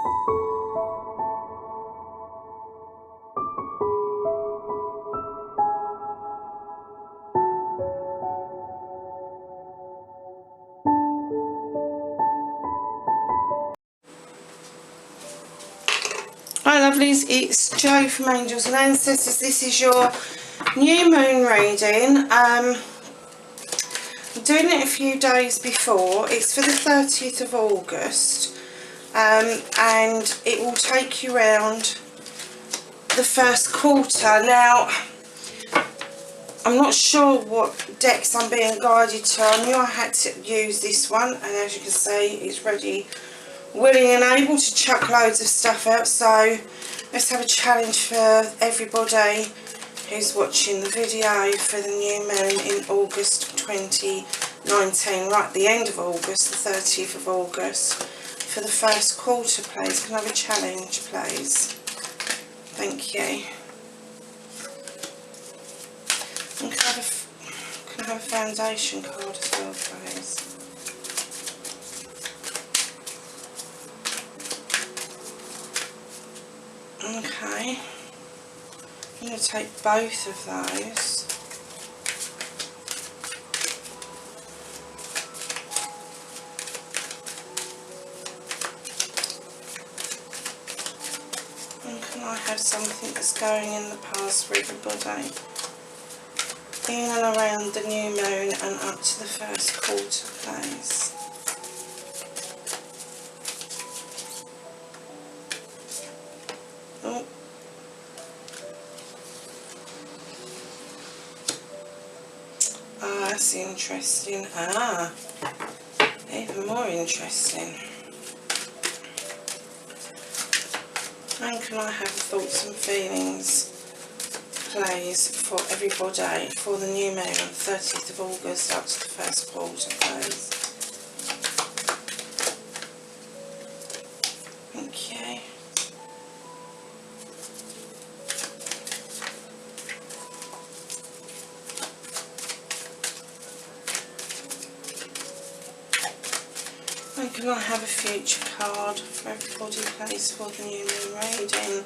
Hi lovelies, it's Jo from Angels and Ancestors. This is your new moon reading. I'm doing it a few days before. It's for the 30th of August, and it will take you around the first quarter. Now, I'm not sure what decks I'm being guided to. I knew I had to use this one, and as you can see, it's ready, willing and able to chuck loads of stuff out. So let's have a challenge for everybody who's watching the video for the new moon in August 2019, right at the end of August, the 30th of August, for the first quarter, please. Can I have a challenge, please? Thank you. And can I have a foundation card as well, please? Okay, I'm going to take both of those. And can I have something that's going in the past for everybody? In and around the new moon and up to the first quarter, please. Oh. Ah, that's interesting. Ah, even more interesting. And can I have thoughts and feelings, please, for everybody for the new moon on the 30th of August up to the first quarter, please? Thank you. And can I have a future card for everybody, please, for the new moon reading,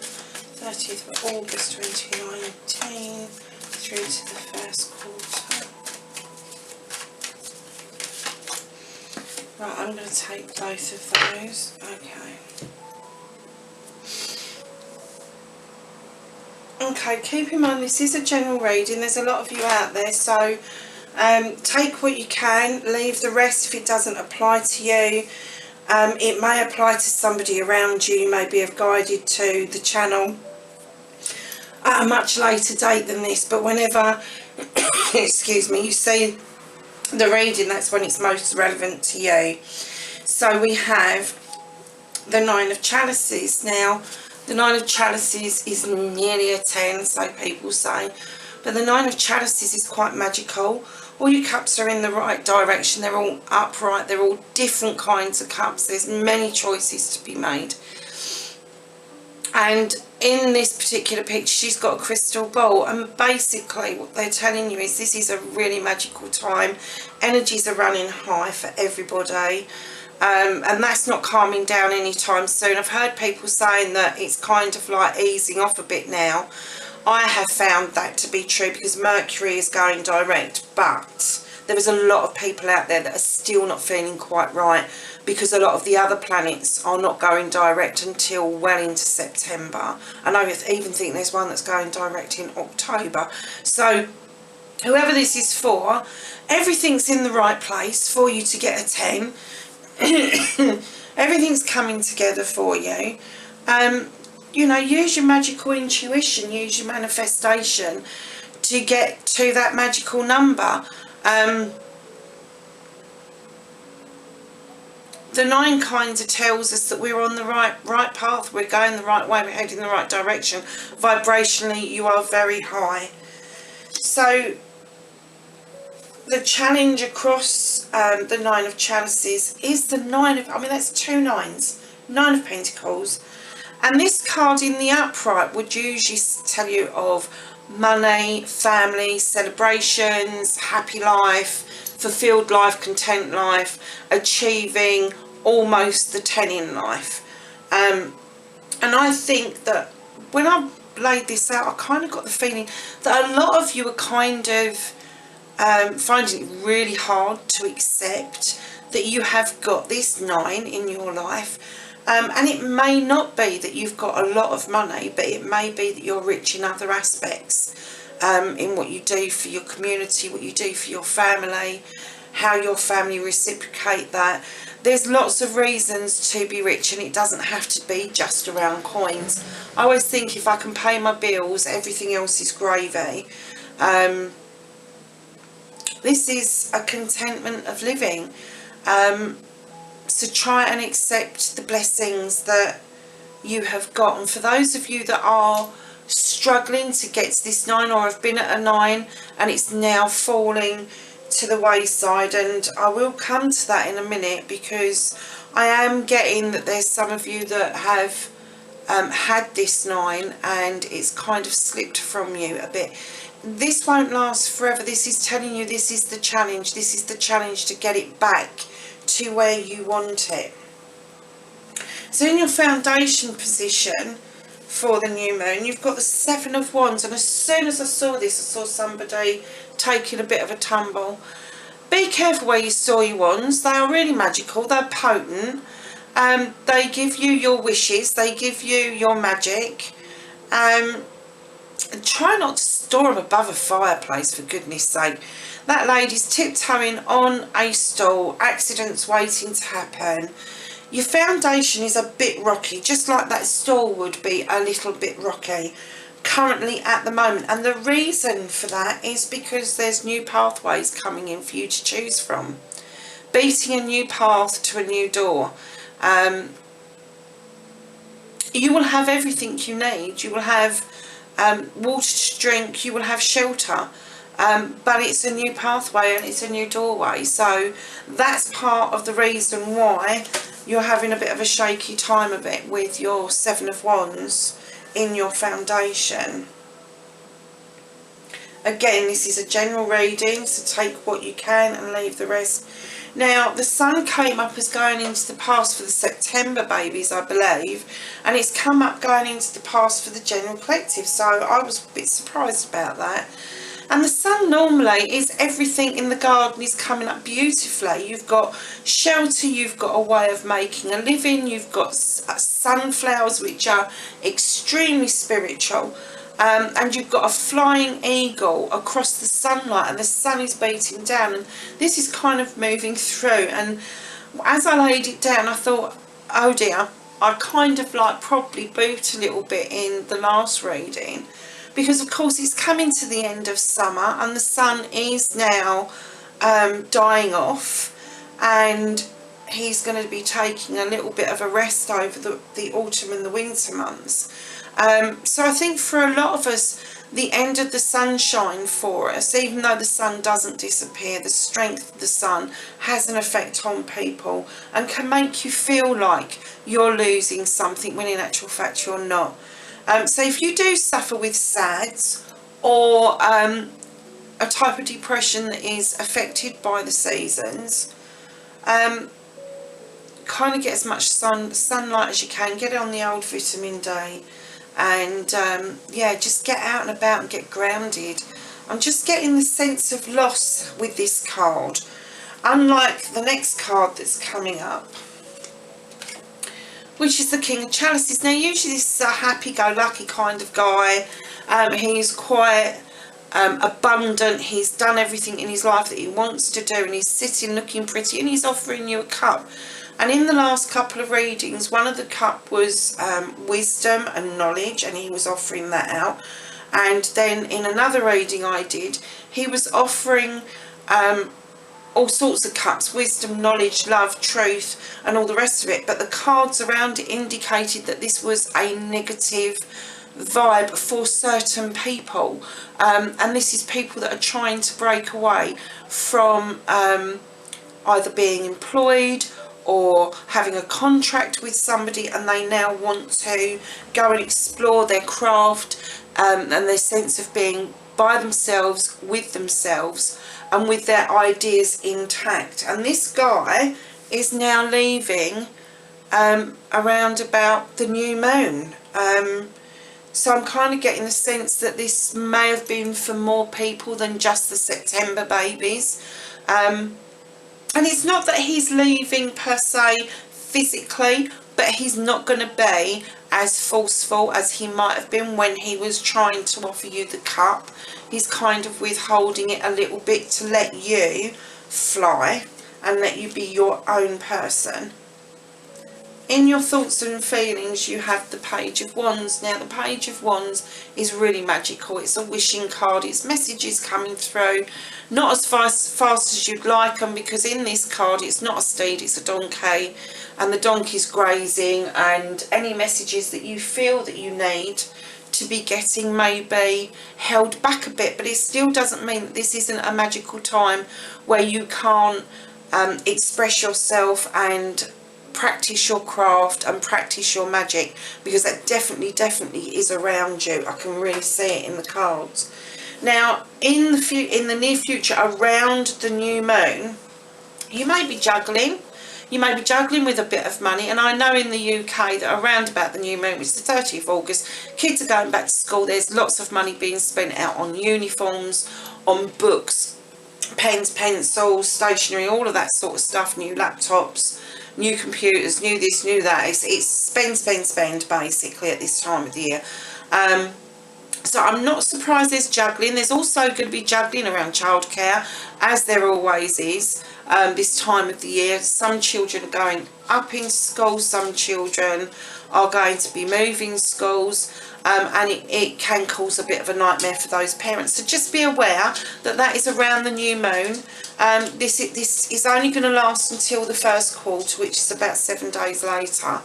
30th of August 2019 through to the first quarter. Right, I'm going to take both of those. Okay, keep in mind this is a general reading. There's a lot of you out there, so take what you can, leave the rest if it doesn't apply to you. It may apply to somebody around you. You may be guided to the channel at a much later date than this, but whenever excuse me, you see the reading, that's when it's most relevant to you. So we have the Nine of Chalices. Now, the Nine of Chalices is nearly a 10, so people say, but the Nine of Chalices is quite magical. All your cups are in the right direction. They're all upright. They're all different kinds of cups. There's many choices to be made. And in this particular picture, she's got a crystal ball. And basically what they're telling you is this is a really magical time. Energies are running high for everybody. And that's not calming down anytime soon. I've heard people saying that it's kind of like easing off a bit now. I have found that to be true because Mercury is going direct, but there is a lot of people out there that are still not feeling quite right because a lot of the other planets are not going direct until well into September. And I even think there's one that's going direct in October. So whoever this is for, everything's in the right place for you to get a 10. Everything's coming together for you. You know, use your magical intuition, use your manifestation to get to that magical number. The 9 kind of tells us that we're on the right path, we're going the right way, we're heading the right direction. Vibrationally, you are very high. So the challenge across the Nine of Chalices is the that's 2 nines, 9 of Pentacles. And this card in the upright would usually tell you of money, family, celebrations, happy life, fulfilled life, content life, achieving almost the 10 in life. And I think that when I laid this out, I kind of got the feeling that a lot of you are kind of finding it really hard to accept that you have got this 9 in your life. And it may not be that you've got a lot of money, but it may be that you're rich in other aspects, in what you do for your community, what you do for your family, how your family reciprocate that. There's lots of reasons to be rich, and it doesn't have to be just around coins. I always think if I can pay my bills, everything else is gravy. This is a contentment of living. So try and accept the blessings that you have got. And for those of you that are struggling to get to this 9, or have been at a 9 and it's now falling to the wayside, and I will come to that in a minute, because I am getting that there's some of you that have had this 9 and it's kind of slipped from you a bit. This won't last forever. This is telling you this is the challenge. This is the challenge to get it back to where you want it. So in your foundation position for the new moon, you've got the 7 of Wands, and as soon as I saw this, I saw somebody taking a bit of a tumble. Be careful where you store your wands. They are really magical. They're potent. They give you your wishes. They give you your magic. And try not to store them above a fireplace, for goodness sake. That lady's tiptoeing on a stool, accidents waiting to happen. Your foundation is a bit rocky, just like that stool would be a little bit rocky currently at the moment. And the reason for that is because there's new pathways coming in for you to choose from. Beating a new path to a new door. You will have everything you need. You will have water to drink, you will have shelter, but it's a new pathway and it's a new doorway. So that's part of the reason why you're having a bit of a shaky time of it with your 7 of Wands in your foundation. Again, this is a general reading, so take what you can and leave the rest. Now, the sun came up as going into the past for the September babies, I believe, and it's come up going into the past for the general collective, so I was a bit surprised about that. And the sun normally is everything in the garden is coming up beautifully. You've got shelter, you've got a way of making a living, you've got sunflowers, which are extremely spiritual. And you've got a flying eagle across the sunlight, and the sun is beating down, and this is kind of moving through. And as I laid it down, I thought, oh dear, I kind of like probably boot a little bit in the last reading, because of course it's coming to the end of summer and the sun is now dying off, and he's going to be taking a little bit of a rest over the autumn and the winter months. So I think for a lot of us, the end of the sunshine for us, even though the sun doesn't disappear, the strength of the sun has an effect on people and can make you feel like you're losing something when in actual fact you're not. So if you do suffer with SADS or a type of depression that is affected by the seasons, kind of get as much sunlight as you can, get on the old vitamin D. And yeah, just get out and about and get grounded. I'm just getting the sense of loss with this card, unlike the next card that's coming up, which is the King of Chalices. Now usually this is a happy-go-lucky kind of guy. He's quite abundant. He's done everything in his life that he wants to do, and he's sitting looking pretty, and he's offering you a cup. And in the last couple of readings, one of the cup was wisdom and knowledge, and he was offering that out. And then in another reading I did, he was offering all sorts of cups: wisdom, knowledge, love, truth, and all the rest of it. But the cards around it indicated that this was a negative vibe for certain people. And this is people that are trying to break away from either being employed or having a contract with somebody, and they now want to go and explore their craft and their sense of being by themselves, with themselves, and with their ideas intact. And this guy is now leaving around about the new moon. So I'm kind of getting the sense that this may have been for more people than just the September babies. And it's not that he's leaving per se physically, but he's not going to be as forceful as he might have been when he was trying to offer you the cup. He's kind of withholding it a little bit to let you fly and let you be your own person. In your thoughts and feelings, you have the Page of Wands. Now, the Page of Wands is really magical. It's a wishing card. It's messages coming through, not as fast as you'd like them, because in this card, it's not a steed, it's a donkey, and the donkey's grazing, and any messages that you feel that you need to be getting may be held back a bit, but it still doesn't mean that this isn't a magical time where you can't express yourself and practice your craft and practice your magic, because that definitely is around you. I can really see it in the cards. Now, in the near future, around the new moon, you may be juggling. You may be juggling with a bit of money, and I know in the UK that around about the new moon, which is the 30th of August, kids are going back to school. There's lots of money being spent out on uniforms, on books, pens, pencils, stationery, all of that sort of stuff, new laptops, new computers, new this, new that. It's spend basically at this time of the year. So I'm not surprised there's juggling. There's also going to be juggling around childcare, as there always is this time of the year. Some children are going up in school, some children are going to be moving schools, and it can cause a bit of a nightmare for those parents. So just be aware that that is around the new moon. This is only going to last until the first quarter, which is about 7 days later.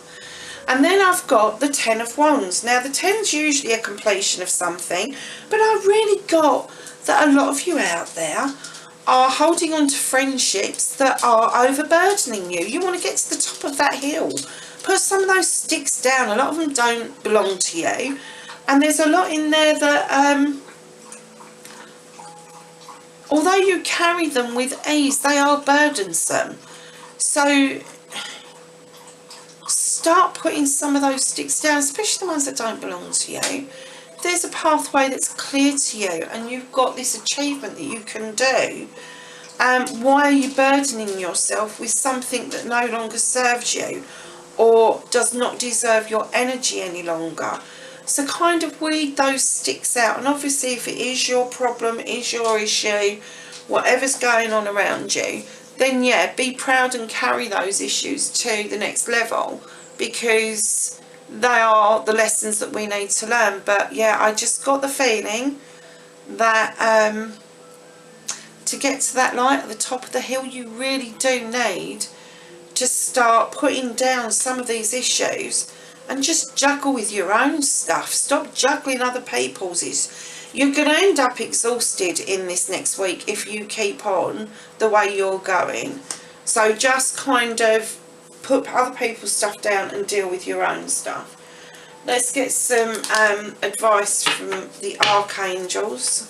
And then I've got the Ten of Wands. Now, the Ten's usually a completion of something, but I really got that a lot of you out there are holding on to friendships that are overburdening you. You want to get to the top of that hill. Put some of those sticks down. A lot of them don't belong to you. And there's a lot in there that, although you carry them with ease, they are burdensome. So start putting some of those sticks down, especially the ones that don't belong to you. If there's a pathway that's clear to you and you've got this achievement that you can do, why are you burdening yourself with something that no longer serves you or does not deserve your energy any longer? So kind of weed those sticks out. And obviously if it is your problem, is your issue, whatever's going on around you, then yeah, be proud and carry those issues to the next level, because they are the lessons that we need to learn. But yeah, I just got the feeling that to get to that light at the top of the hill, you really do need to start putting down some of these issues and just juggle with your own stuff. Stop juggling other people's. You're going to end up exhausted in this next week if you keep on the way you're going. So just kind of put other people's stuff down and deal with your own stuff. Let's get some advice from the archangels.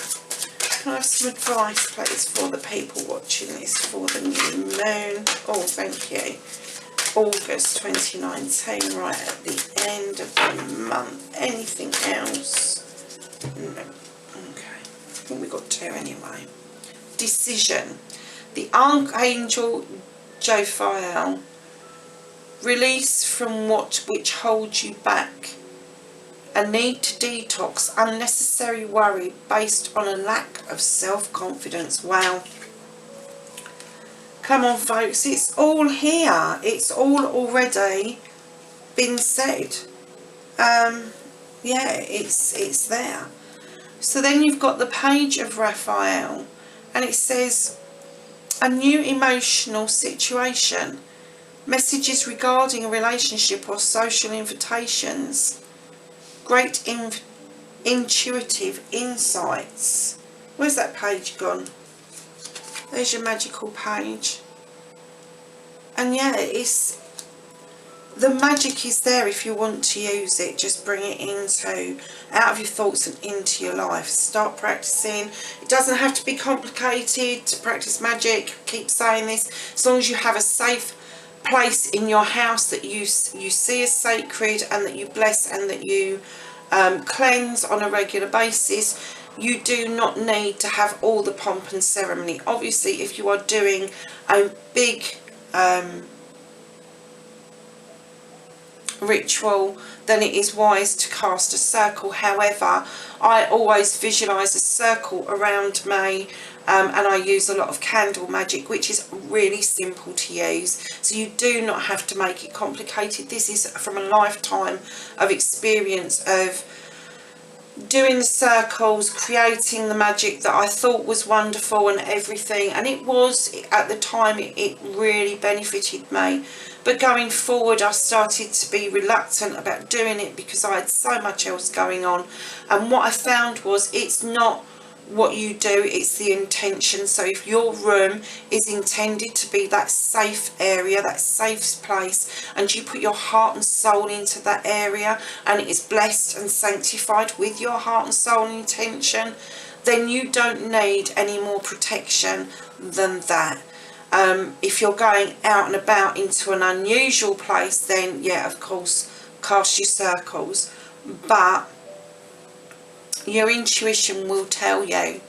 Can I have some advice, please, for the people watching this for the new moon? Oh, thank you. August 2019, right at the end of the month. Anything else? No. Okay. I think we got 2 anyway. Decision. The Archangel Jophiel. Release from which holds you back. A need to detox unnecessary worry based on a lack of self-confidence. Wow. Come on, folks, it's all here. It's all already been said. Yeah, it's there. So then you've got the Page of Raphael, and it says, a new emotional situation, messages regarding a relationship or social invitations, great intuitive insights. Where's that page gone? There's your magical page. And yeah, the magic is there if you want to use it. Just bring it out of your thoughts and into your life. Start practicing. It doesn't have to be complicated to practice magic. Keep saying this. As long as you have a safe place in your house that you see as sacred and that you bless and that you cleanse on a regular basis, you do not need to have all the pomp and ceremony. Obviously, if you are doing a big ritual, then it is wise to cast a circle. However, I always visualize a circle around me, and I use a lot of candle magic, which is really simple to use, so you do not have to make it complicated. This is from a lifetime of experience of doing the circles, creating the magic that I thought was wonderful and everything, and it was, at the time, it really benefited me. But going forward, I started to be reluctant about doing it because I had so much else going on. And what I found was, it's not what you do, it's the intention. So if your room is intended to be that safe area, that safe place, and you put your heart and soul into that area, and it is blessed and sanctified with your heart and soul intention, then you don't need any more protection than that. If you're going out and about into an unusual place, then yeah, of course, cast your circles. But your intuition will tell you,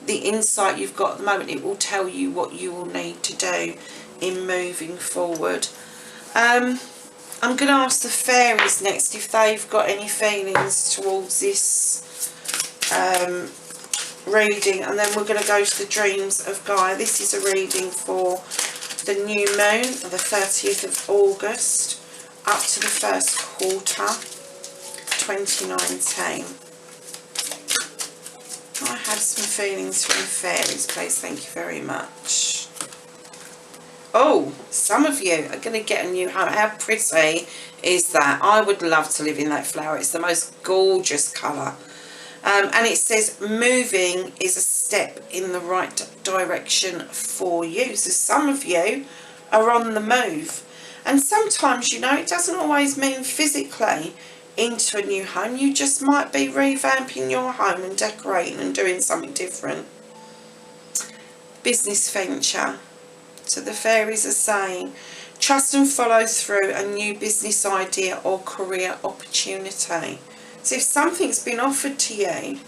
the insight you've got at the moment, it will tell you what you will need to do in moving forward. I'm going to ask the fairies next if they've got any feelings towards this reading, and then we're going to go to the dreams of Gaia. This is a reading for the new moon, the 30th of August, up to the first quarter, 2019. I had some feelings from the fairies, please. Thank you very much. Oh, some of you are going to get a new home. How pretty is that? I would love to live in that flower. It's the most gorgeous colour. And it says moving is a step in the right direction for you. So some of you are on the move. And sometimes, you know, it doesn't always mean physically into a new home. You just might be revamping your home and decorating and doing something different. Business venture. So the fairies are saying, trust and follow through a new business idea or career opportunity. So if something's been offered to you,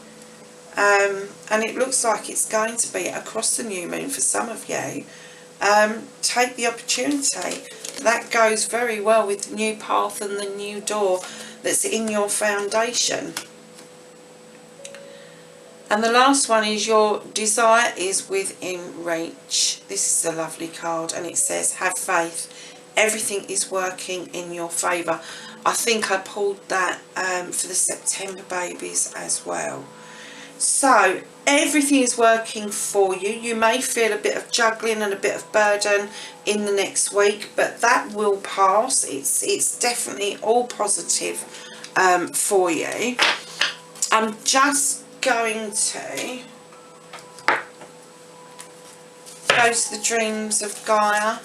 and it looks like it's going to be across the new moon for some of you, take the opportunity. That goes very well with the new path and the new door that's in your foundation. And the last one is, your desire is within reach. This is a lovely card, and it says, have faith. Everything is working in your favour. I think I pulled that for the September babies as well. So everything is working for you. You may feel a bit of juggling and a bit of burden in the next week, but that will pass. It's definitely all positive for you. I'm just going to go to the dreams of Gaia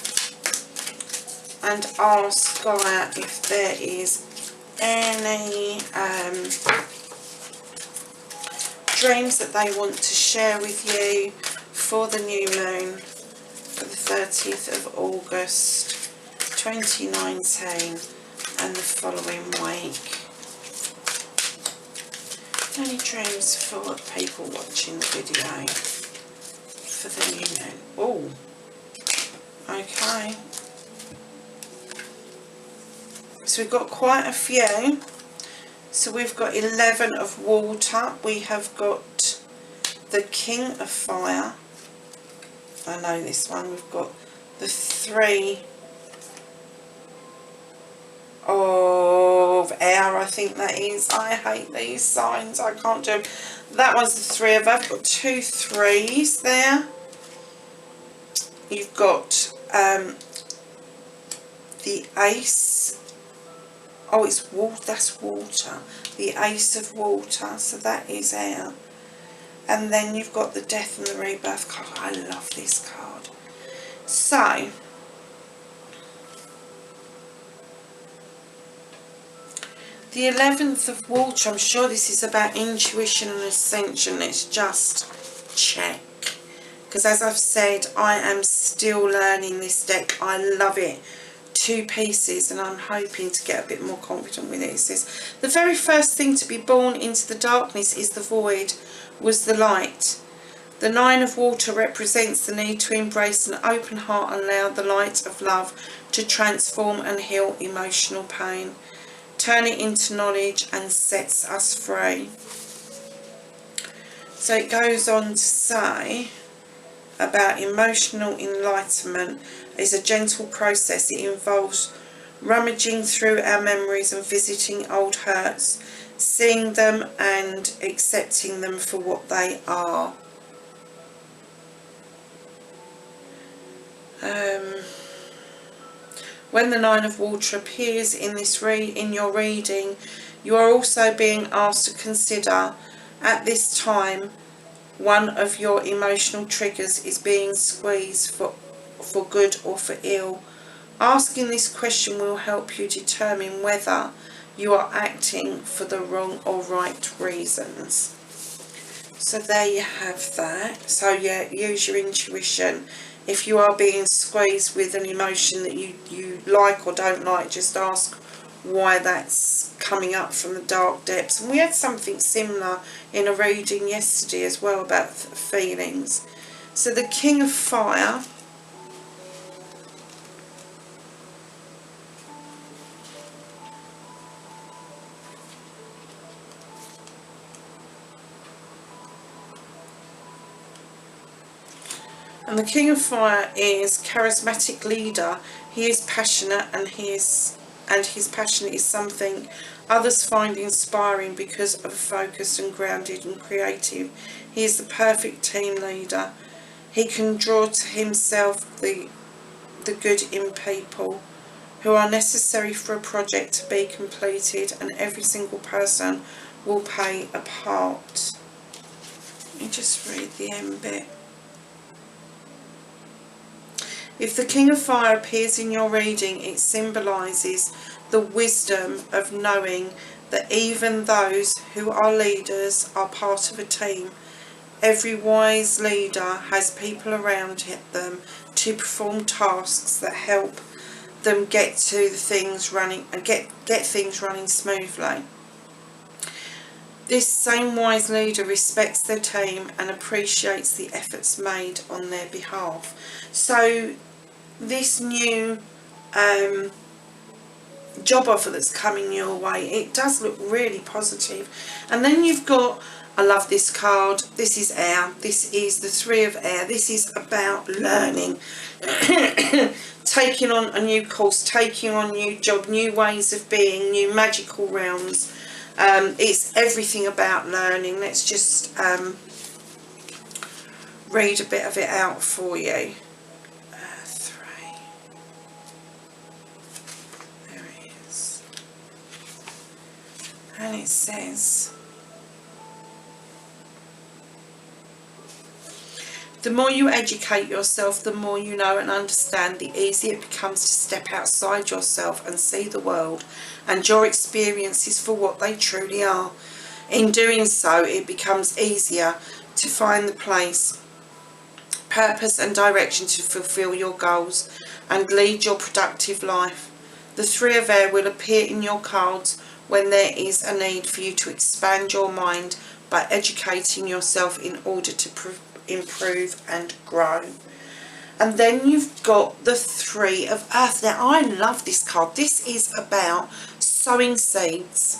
and ask Gaia if there is any dreams that they want to share with you for the new moon for the 30th of August 2019 and the following week. Any dreams for people watching the video for the new moon? Oh, okay. So we've got quite a few. So we've got 11 of water. We have got the King of Fire. I know this one. We've got the 3 of air, I think that is. I hate these signs. I can't do them. That one's the 3 of earth. I've got 2 3s there. You've got the Ace. Oh, it's water. That's water. The Ace of Water. So that is air. And then you've got the Death and the Rebirth card. I love this card. So, the 11th of Water. I'm sure this is about intuition and ascension. Let's just check. because as I've said, I am still learning this deck. I love it to pieces, and I'm hoping to get a bit more confident with it. It says, the very first thing to be born into the darkness is the void, was the light. The Nine of Water represents the need to embrace an open heart and allow the light of love to transform and heal emotional pain. Turn it into knowledge and sets us free. So it goes on to say about emotional enlightenment is a gentle process. It involves rummaging through our memories and visiting old hurts, seeing them and accepting them for what they are. When the Nine of Water appears in in your reading, you are also being asked to consider at this time one of your emotional triggers is being squeezed for good or for ill. Asking this question will help you determine whether you are acting for the wrong or right reasons. So there you have that. So yeah, use your intuition. If you are being squeezed with an emotion that you like or don't like, just ask why that's coming up from the dark depths. And we had something similar in a reading yesterday as well about feelings. So the King of Fire, and the King of Fire is charismatic leader. He is passionate, and his passion is something others find inspiring because of focused and grounded and creative. He is the perfect team leader. He can draw to himself the good in people who are necessary for a project to be completed, and every single person will play a part. Let me just read the end bit. If the King of Fire appears in your reading, it symbolises the wisdom of knowing that even those who are leaders are part of a team. Every wise leader has people around them to perform tasks that help them get to the things running and get things running smoothly. This same wise leader respects their team and appreciates the efforts made on their behalf. So this new job offer that's coming your way, it does look really positive. And then you've got, I love this card, this is air, this is the Three of Air. This is about learning, taking on a new course, taking on a new job, new ways of being, new magical realms. It's everything about learning. Let's just read a bit of it out for you. And it says, the more you educate yourself, the more you know and understand, the easier it becomes to step outside yourself and see the world and your experiences for what they truly are. In doing so, it becomes easier to find the place, purpose and direction to fulfill your goals and lead your productive life. The Three of Air will appear in your cards when there is a need for you to expand your mind by educating yourself in order to improve and grow. And then you've got the Three of Earth. Now, I love this card. This is about sowing seeds.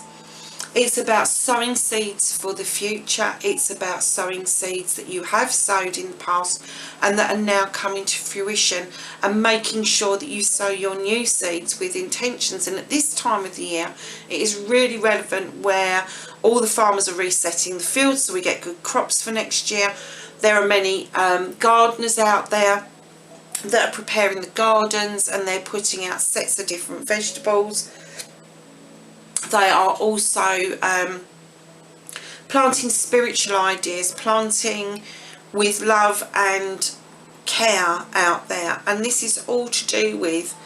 It's about sowing seeds for the future. It's about sowing seeds that you have sowed in the past and that are now coming to fruition, and making sure that you sow your new seeds with intentions. And at this time of the year, it is really relevant where all the farmers are resetting the fields so we get good crops for next year. There are many gardeners out there that are preparing the gardens, and they're putting out sets of different vegetables. They are also planting spiritual ideas, planting with love and care out there. And this is all to do with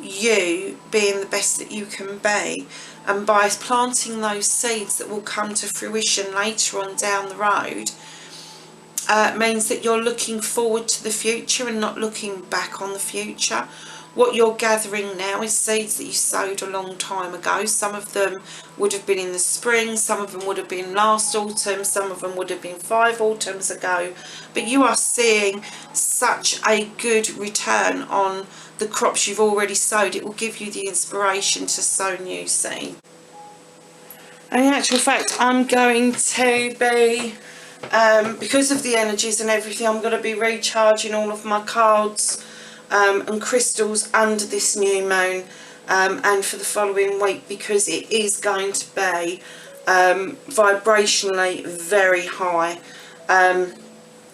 you being the best that you can be. And by planting those seeds that will come to fruition later on down the road, means that you're looking forward to the future and not looking back on the future. What you're gathering now is seeds that you sowed a long time ago. Some of them would have been in the spring, some of them would have been last autumn, some of them would have been 5 autumns ago. But you are seeing such a good return on the crops you've already sowed. It will give you the inspiration to sow new seed. And in actual fact, I'm going to be, because of the energies and everything, I'm going to be recharging all of my cards and crystals under this new moon and for the following week, because it is going to be vibrationally very high. And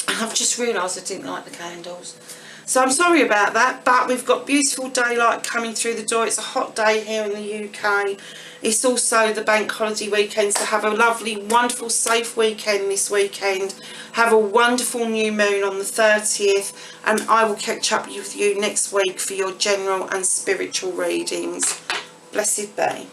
I've just realised I didn't like the candles. So I'm sorry about that, but we've got beautiful daylight coming through the door. It's a hot day here in the UK. It's also the bank holiday weekend, so have a lovely, wonderful, safe weekend this weekend. Have a wonderful new moon on the 30th, and I will catch up with you next week for your general and spiritual readings. Blessed be.